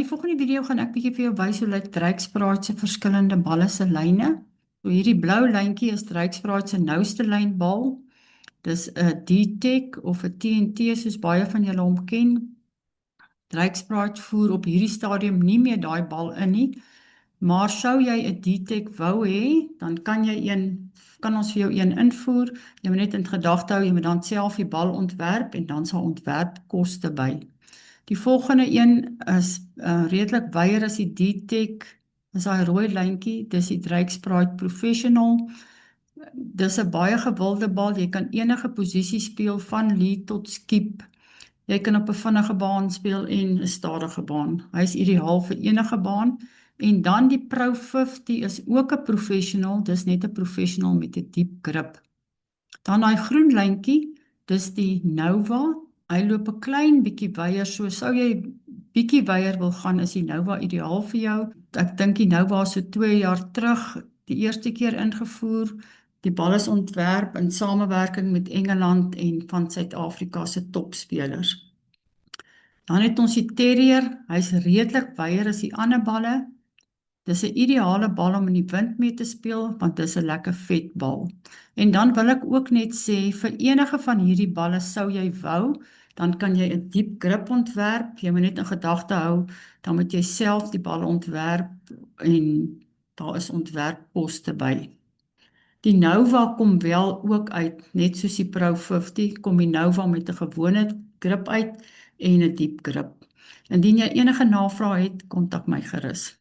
die volgende video gaan ek bietjie vir jou wys hoe lyk Driekspraat se verskillende balle se lyne. So hierdie blou lyntjie is Driekspraat se nouste lynbal. Dis 'n D-Tech of 'n TNT soos baie van julle hom ken. Driekspraat voer op hierdie stadium nie meer daai bal in nie. Maar sou jy 'n D-Tech wou hê, dan kan ons vir jou een invoer. Jy moet net in gedagte hou, jy moet dan self die bal ontwerp en dan sal ontwerpkoste by. Die volgende een is redelik wyer as die D-Tech, is daai rooi lyntjie, dis die Driekspraat Professional. Dis 'n baie gewilde bal, jy kan enige posisie speel van lead tot skip. Jy kan op 'n vinnige baan speel en 'n stadige baan. Hy is ideaal vir enige baan. En dan die Pro 50 is ook 'n professional, dis net 'n professional met 'n diep grip. Dan daai groen lyntjie, dis die Nova. Hy loop 'n klein bietjie wyer, so sou jy bietjie wyer wil gaan, is die Nova ideaal vir jou. Ek dink die Nova is so 2 jaar terug die eerste keer ingevoer. Die bal is ontwerp in samewerking met Engeland en van Suid-Afrika se topspelers. Dan het ons die Terrier, hy's redelik wyer as die ander balle. Dis 'n ideale bal om in die wind mee te speel, want dis 'n lekker vet bal. En dan wil ek ook net sê, vir enige van hierdie balle sou jy wou, dan kan jy 'n diep grip ontwerp. Jy moet net in gedagte hou, dan moet jy self die bal ontwerp en daar is ontwerpkoste by. Die Nova kom wel ook uit, net soos die Pro 50, kom die Nova met 'n gewone grip uit en 'n diep grip. Indien jy enige navrae het, kontak my gerus.